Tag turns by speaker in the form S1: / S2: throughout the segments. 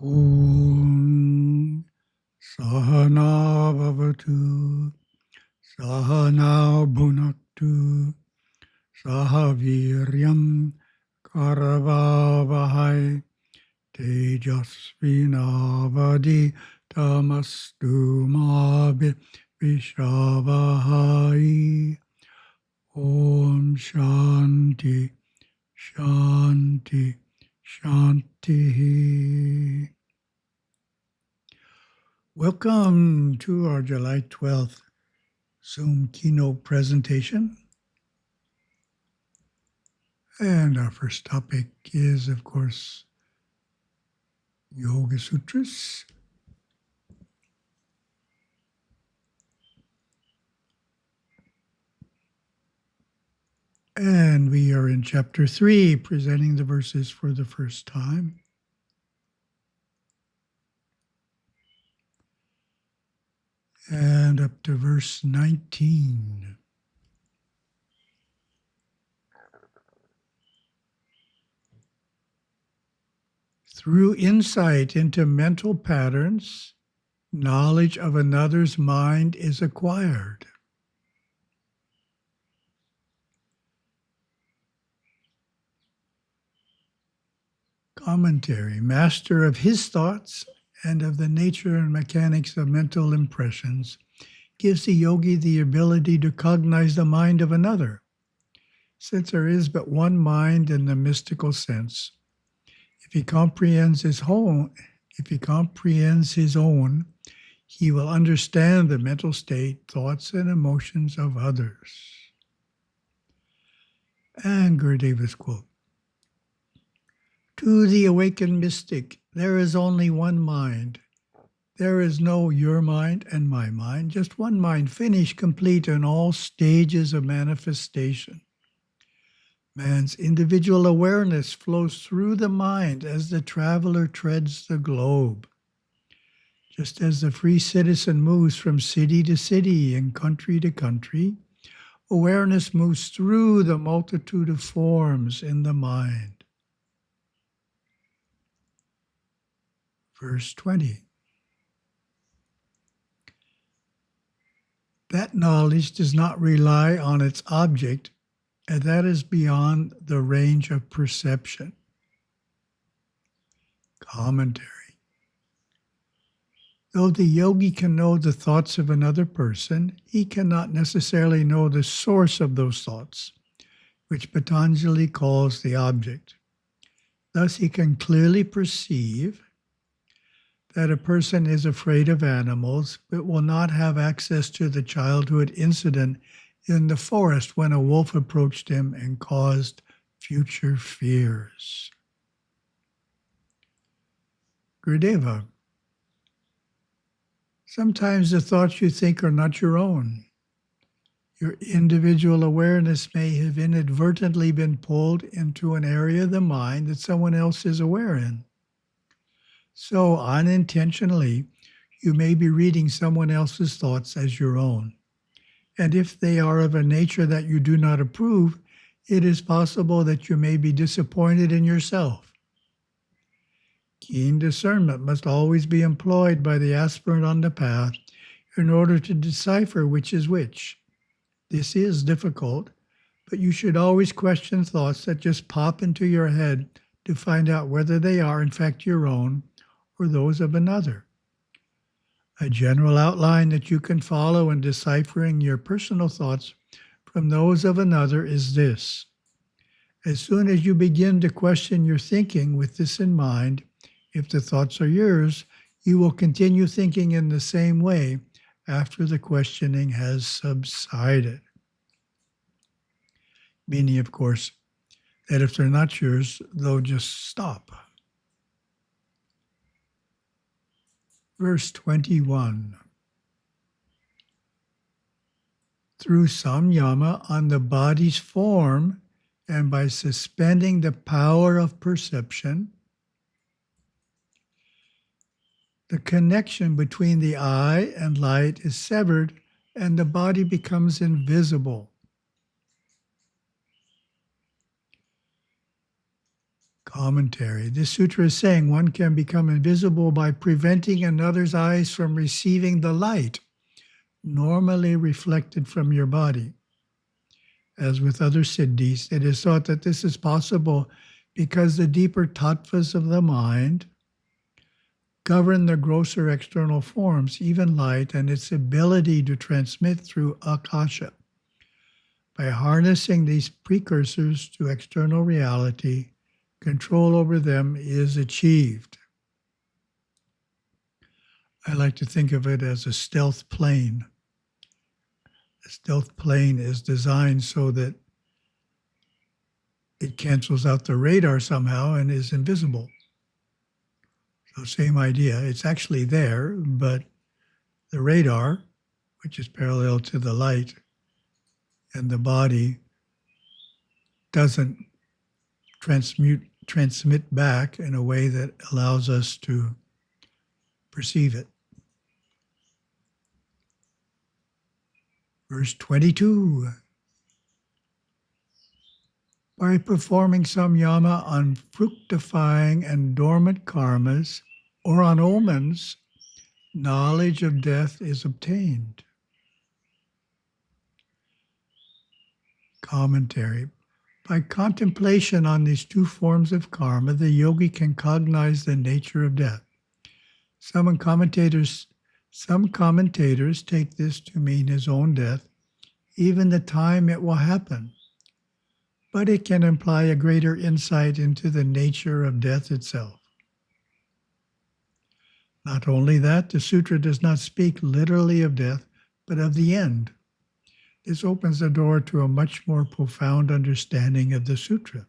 S1: Om Sahana Bhavatu Sahana Bhunaktu Sahaviryam Karavavahai Tejasvinavadi Tamastu Vishavahai. Om Shanti Shanti Shanti. Welcome to our July 12th Zoom keynote presentation. And our first topic is, of course, Yoga Sutras. And we are in chapter 3, presenting the verses for the first time. And up to verse 19. Through insight into mental patterns, knowledge of another's mind is acquired. Commentary: master of his thoughts and of the nature and mechanics of mental impressions gives the yogi the ability to cognize the mind of another. Since there is but one mind in the mystical sense, if he comprehends his own, he will understand the mental state, thoughts, and emotions of others. And Gurudeva's quote: to the awakened mystic, there is only one mind. There is no your mind and my mind, just one mind, finished, complete in all stages of manifestation. Man's individual awareness flows through the mind as the traveler treads the globe. Just as the free citizen moves from city to city and country to country, awareness moves through the multitude of forms in the mind. Verse 20. That knowledge does not rely on its object, and that is beyond the range of perception. Commentary. Though the yogi can know the thoughts of another person, he cannot necessarily know the source of those thoughts, which Patanjali calls the object. Thus he can clearly perceive that a person is afraid of animals, but will not have access to the childhood incident in the forest when a wolf approached him and caused future fears. Gurudeva: sometimes the thoughts you think are not your own. Your individual awareness may have inadvertently been pulled into an area of the mind that someone else is aware in. So unintentionally, you may be reading someone else's thoughts as your own. And if they are of a nature that you do not approve, it is possible that you may be disappointed in yourself. Keen discernment must always be employed by the aspirant on the path in order to decipher which is which. This is difficult, but you should always question thoughts that just pop into your head to find out whether they are in fact your own or those of another. A general outline that you can follow in deciphering your personal thoughts from those of another is this. As soon as you begin to question your thinking with this in mind, if the thoughts are yours, you will continue thinking in the same way after the questioning has subsided. Meaning, of course, that if they're not yours, they'll just stop. Verse 21. Through Samyama on the body's form and by suspending the power of perception, the connection between the eye and light is severed and the body becomes invisible. Commentary. This sutra is saying one can become invisible by preventing another's eyes from receiving the light normally reflected from your body. As with other siddhis, it is thought that this is possible because the deeper tattvas of the mind govern the grosser external forms, even light, and its ability to transmit through akasha. By harnessing these precursors to external reality, control over them is achieved. I like to think of it as a stealth plane. A stealth plane is designed so that it cancels out the radar somehow and is invisible. So same idea. It's actually there, but the radar, which is parallel to the light, and the body doesn't transmit back in a way that allows us to perceive it. Verse 22. By performing samyama on fructifying and dormant karmas or on omens, knowledge of death is obtained. Commentary. By contemplation on these two forms of karma, the yogi can cognize the nature of death. Some commentators take this to mean his own death, even the time it will happen. But it can imply a greater insight into the nature of death itself. Not only that, the sutra does not speak literally of death, but of the end. This opens the door to a much more profound understanding of the sutra.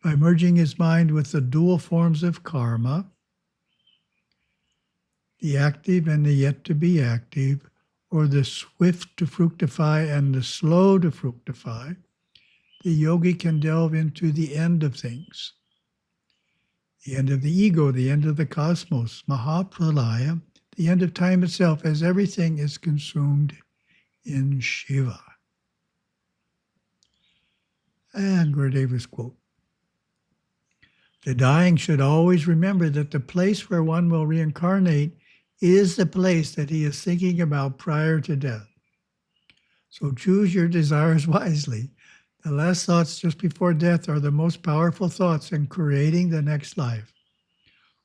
S1: By merging his mind with the dual forms of karma, the active and the yet to be active, or the swift to fructify and the slow to fructify, the yogi can delve into the end of things. The end of the ego, the end of the cosmos, Mahapralaya, the end of time itself, as everything is consumed in Shiva. And Gurudeva's quote. The dying should always remember that the place where one will reincarnate is the place that he is thinking about prior to death. So choose your desires wisely. The last thoughts just before death are the most powerful thoughts in creating the next life.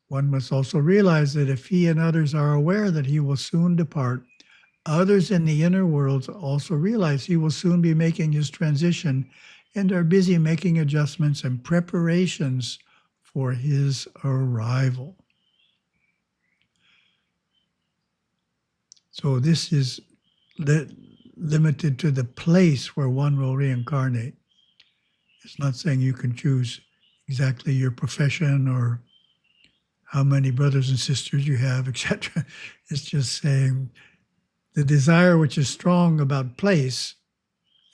S1: One must also realize that if he and others are aware that he will soon depart, others in the inner worlds also realize he will soon be making his transition and are busy making adjustments and preparations for his arrival. So this is limited to the place where one will reincarnate. It's not saying you can choose exactly your profession or how many brothers and sisters you have, etc. It's just saying the desire which is strong about place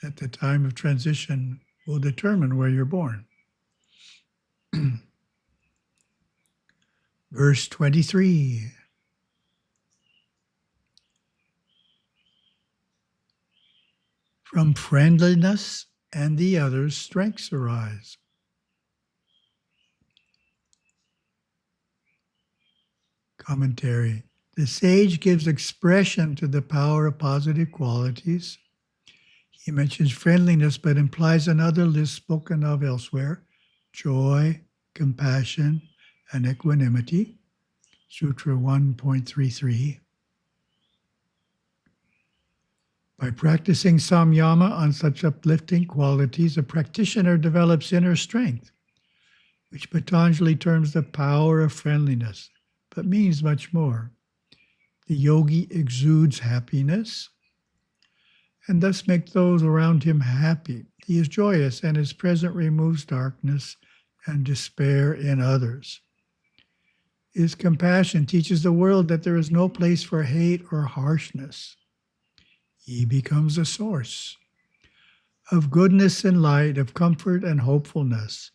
S1: at the time of transition will determine where you're born. Verse 23. From friendliness and the others, strengths arise. Commentary. The sage gives expression to the power of positive qualities. He mentions friendliness, but implies another list spoken of elsewhere: joy, compassion, and equanimity. Sutra 1.33. By practicing samyama on such uplifting qualities, a practitioner develops inner strength, which Patanjali terms the power of friendliness, but means much more. The yogi exudes happiness and thus makes those around him happy. He is joyous, and his presence removes darkness and despair in others. His compassion teaches the world that there is no place for hate or harshness. He becomes a source of goodness and light, of comfort and hopefulness,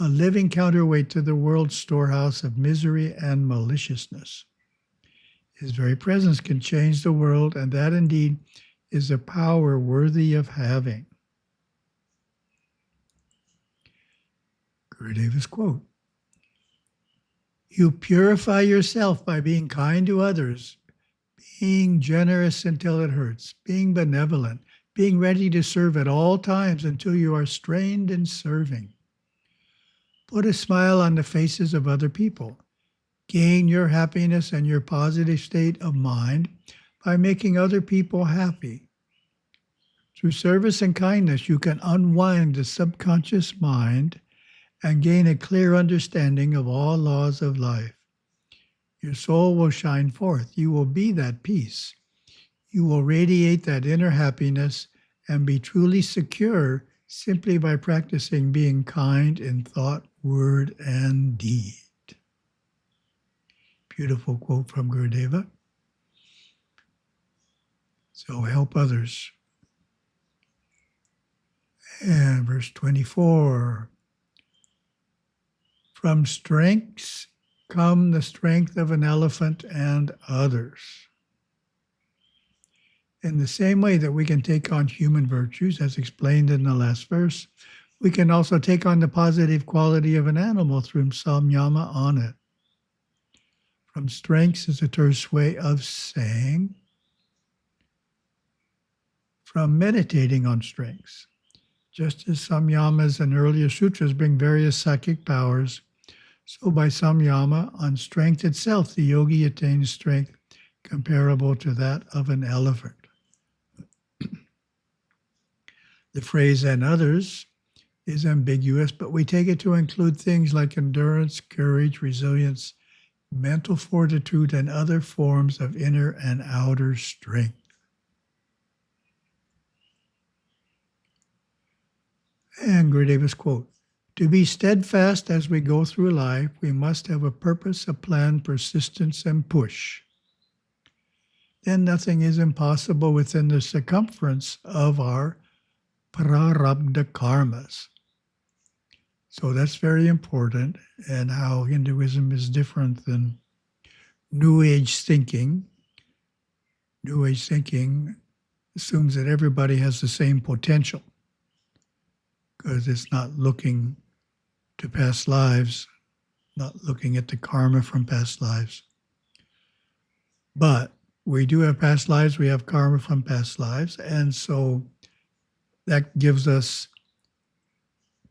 S1: a living counterweight to the world's storehouse of misery and maliciousness. His very presence can change the world, and that indeed is a power worthy of having. Gurudeva's quote. You purify yourself by being kind to others, being generous until it hurts, being benevolent, being ready to serve at all times until you are strained in serving. Put a smile on the faces of other people. Gain your happiness and your positive state of mind by making other people happy. Through service and kindness, you can unwind the subconscious mind and gain a clear understanding of all laws of life. Your soul will shine forth. You will be that peace. You will radiate that inner happiness and be truly secure simply by practicing being kind in thought, word, and deed. Beautiful quote from Gurudeva. So help others. And verse 24. From strengths come the strength of an elephant and others. In the same way that we can take on human virtues, as explained in the last verse, we can also take on the positive quality of an animal through Samyama on it. From strengths is a terse way of saying from meditating on strengths. Just as Samyamas and earlier sutras bring various psychic powers, so by Samyama, on strength itself, the yogi attains strength comparable to that of an elephant. The phrase "and others" is ambiguous, but we take it to include things like endurance, courage, resilience, mental fortitude, and other forms of inner and outer strength. And Gurudeva's quote, to be steadfast as we go through life, we must have a purpose, a plan, persistence, and push. Then nothing is impossible within the circumference of our prarabdha karmas. So that's very important, and how Hinduism is different than New Age thinking. New Age thinking assumes that everybody has the same potential, because it's not looking to past lives, not looking at the karma from past lives. But we do have past lives, we have karma from past lives, and so that gives us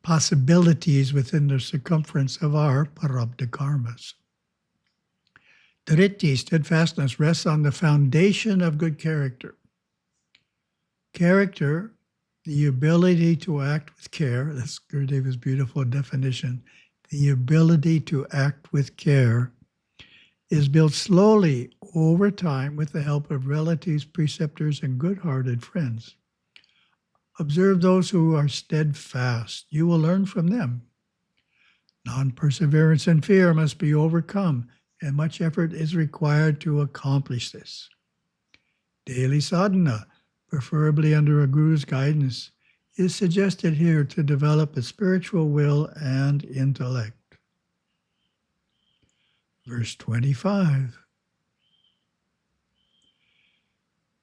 S1: possibilities within the circumference of our prarabdha karmas. Dhritti, steadfastness, rests on the foundation of good character. Character, the ability to act with care, that's Gurudeva's beautiful definition, the ability to act with care is built slowly over time with the help of relatives, preceptors, and good-hearted friends. Observe those who are steadfast. You will learn from them. Non-perseverance and fear must be overcome, and much effort is required to accomplish this. Daily sadhana, preferably under a guru's guidance, is suggested here to develop a spiritual will and intellect. Verse 25.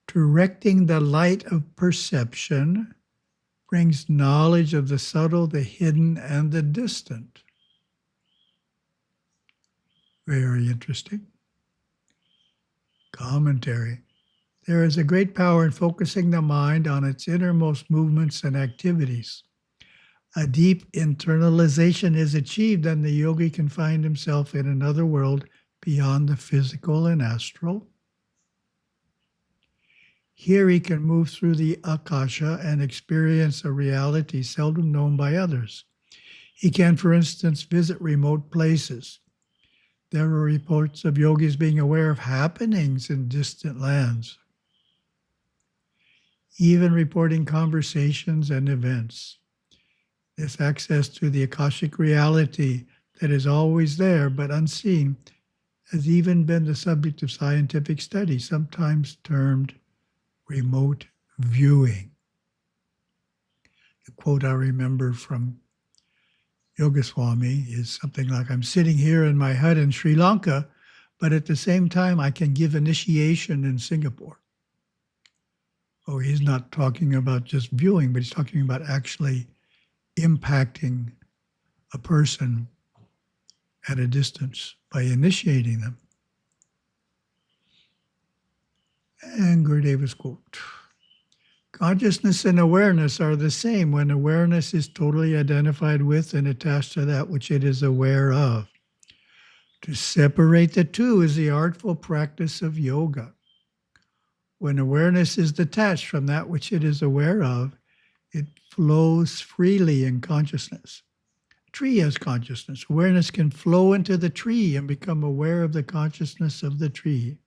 S1: Directing the light of perception brings knowledge of the subtle, the hidden, and the distant. Very interesting. Commentary. There is a great power in focusing the mind on its innermost movements and activities. A deep internalization is achieved, and the yogi can find himself in another world beyond the physical and astral. Here he can move through the akasha and experience a reality seldom known by others. He can, for instance, visit remote places. There are reports of yogis being aware of happenings in distant lands, even reporting conversations and events. This access to the akashic reality that is always there but unseen has even been the subject of scientific study, sometimes termed remote viewing. The quote I remember from Yogaswami is something like, I'm sitting here in my hut in Sri Lanka, but at the same time I can give initiation in Singapore. Oh, he's not talking about just viewing, but he's talking about actually impacting a person at a distance by initiating them. And Gurudeva's quote, consciousness and awareness are the same when awareness is totally identified with and attached to that which it is aware of. To separate the two is the artful practice of yoga. When awareness is detached from that which it is aware of, it flows freely in consciousness. A tree has consciousness. Awareness can flow into the tree and become aware of the consciousness of the tree.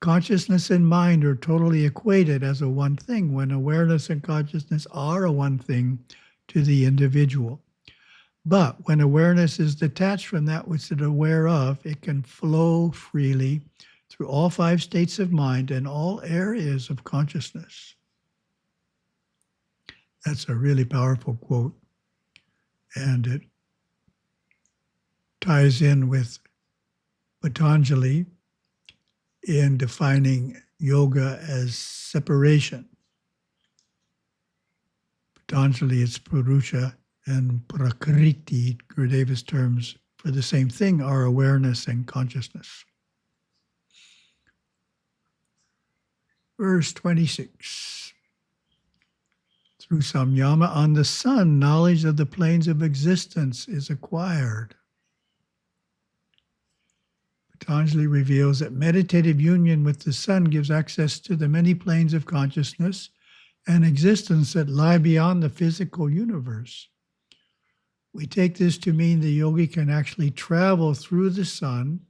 S1: Consciousness and mind are totally equated as a one thing when awareness and consciousness are a one thing to the individual. But when awareness is detached from that which it is aware of, it can flow freely through all five states of mind and all areas of consciousness. That's a really powerful quote. And it ties in with Patanjali in defining yoga as separation. Patanjali is Purusha, and Prakriti, Gurudeva's terms for the same thing, are awareness and consciousness. Verse 26. Through Samyama on the sun, knowledge of the planes of existence is acquired. Patanjali reveals that meditative union with the sun gives access to the many planes of consciousness and existence that lie beyond the physical universe. We take this to mean the yogi can actually travel through the sun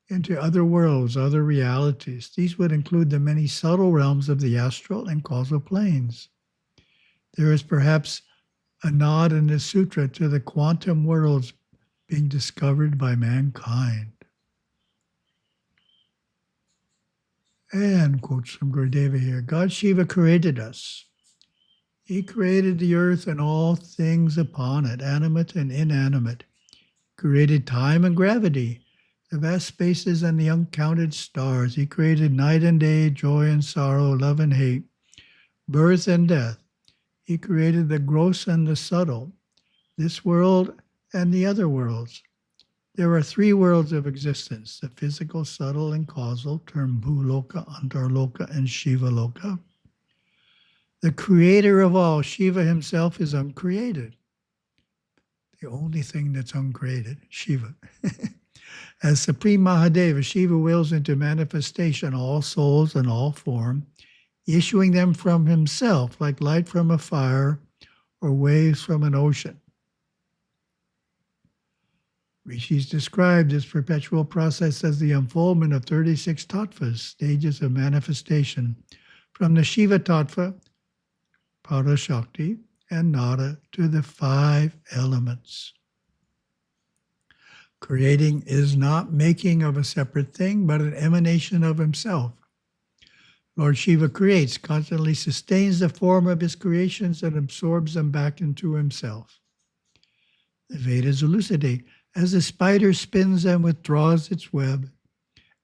S1: into other worlds, other realities. These would include the many subtle realms of the astral and causal planes. There is perhaps a nod in the sutra to the quantum worlds being discovered by mankind. And quotes from Gurudeva here, God Shiva created us. He created the earth and all things upon it, animate and inanimate. He created time and gravity, the vast spaces and the uncounted stars. He created night and day, joy and sorrow, love and hate, birth and death. He created the gross and the subtle, this world and the other worlds. There are three worlds of existence, the physical, subtle, and causal, termed Bhuloka, Antarloka, and Shiva Loka. The creator of all, Shiva himself, is uncreated. The only thing that's uncreated, Shiva. As Supreme Mahadeva, Shiva wills into manifestation all souls and all form, issuing them from himself like light from a fire or waves from an ocean. Rishis described this perpetual process as the unfoldment of 36 tattvas, stages of manifestation, from the Shiva tattva, Parashakti, and Nada to the five elements. Creating is not making of a separate thing, but an emanation of himself. Lord Shiva creates, constantly sustains the form of his creations and absorbs them back into himself. The Vedas elucidate, as the spider spins and withdraws its web,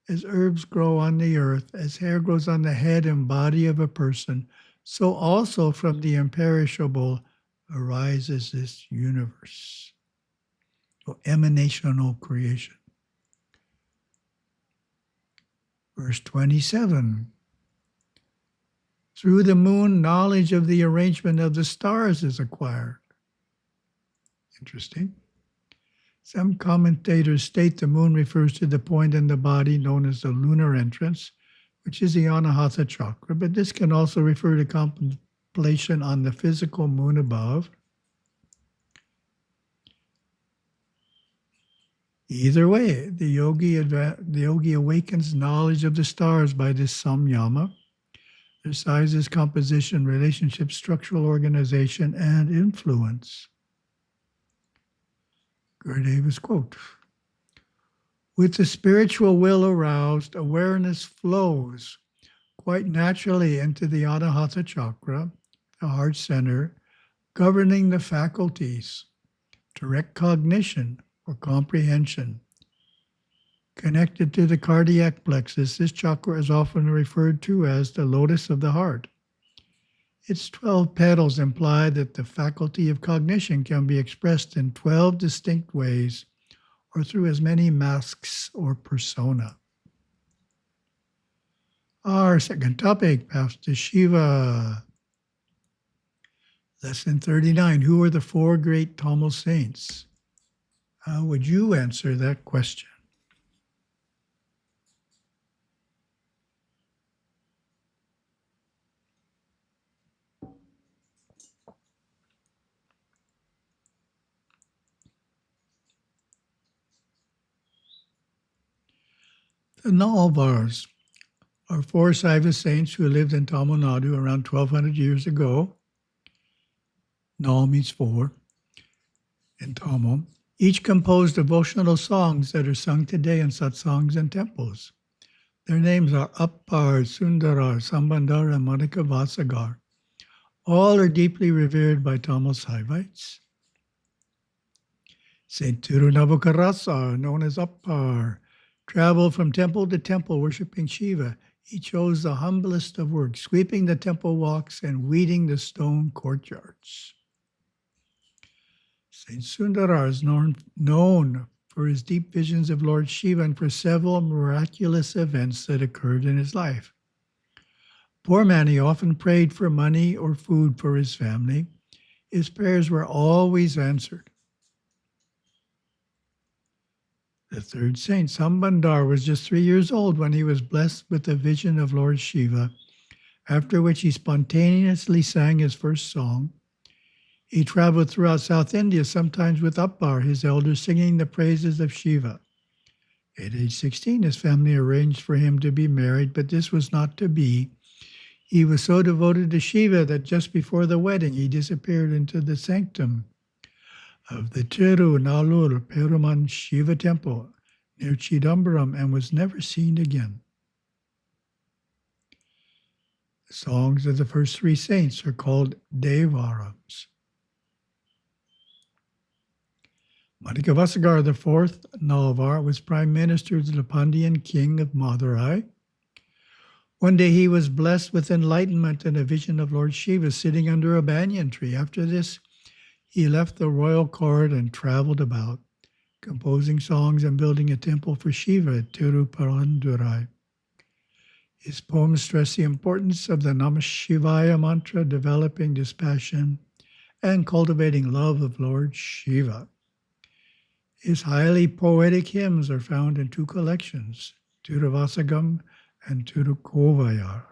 S1: as herbs grow on the earth, as hair grows on the head and body of a person, so also from the imperishable arises this universe. So emanational creation. Verse 27. Through the moon, knowledge of the arrangement of the stars is acquired. Interesting. Some commentators state the moon refers to the point in the body known as the lunar entrance, which is the Anahata chakra, but this can also refer to contemplation on the physical moon above. Either way, the yogi awakens knowledge of the stars by this samyama, their sizes, composition, relationship, structural organization, and influence. Gurudeva's quote, with the spiritual will aroused, awareness flows quite naturally into the Anahata chakra, the heart center, governing the faculties, direct cognition or comprehension. Connected to the cardiac plexus, this chakra is often referred to as the lotus of the heart. Its 12 petals imply that the faculty of cognition can be expressed in 12 distinct ways or through as many masks or persona. Our second topic, path to Shiva. Lesson 39, who are the four great Tamil saints? How would you answer that question? The Nalvars are four Saiva saints who lived in Tamil Nadu around 1200 years ago. Nal means four in Tamil. Each composed devotional songs that are sung today in satsangs and temples. Their names are Appar, Sundarar, Sambandar, and Manikkavasagar. All are deeply revered by Tamil Saivites. Saint Tirunavukkarasar, known as Appar, traveled from temple to temple worshiping Shiva. He chose the humblest of work, sweeping the temple walks and weeding the stone courtyards. Saint Sundarar is known for his deep visions of Lord Shiva and for several miraculous events that occurred in his life. Poor man, he often prayed for money or food for his family. His prayers were always answered. The third saint, Sambandar, was just 3 years old when he was blessed with a vision of Lord Shiva, after which he spontaneously sang his first song. He traveled throughout South India, sometimes with Appar, his elder, singing the praises of Shiva. At age 16, his family arranged for him to be married, but this was not to be. He was so devoted to Shiva that just before the wedding, he disappeared into the sanctum of the Tirunavukkarasar Peruman Shiva temple near Chidambaram and was never seen again. The songs of the first three saints are called Devarams. Manikkavasagar, the fourth Nalvar, was prime minister to the Pandyan king of Madurai. One day he was blessed with enlightenment and a vision of Lord Shiva sitting under a banyan tree. After this, he left the royal court and traveled about, composing songs and building a temple for Shiva at Tiruparandurai. His poems stress the importance of the Namah Shivaya mantra, developing dispassion and cultivating love of Lord Shiva. His highly poetic hymns are found in two collections, Tiruvasagam and Tirukovayar.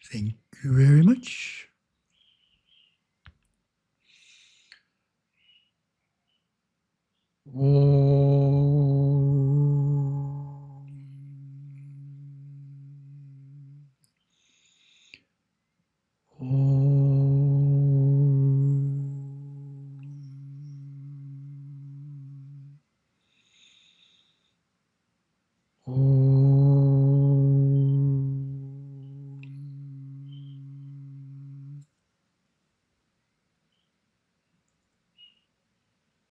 S1: Thank you very much. Om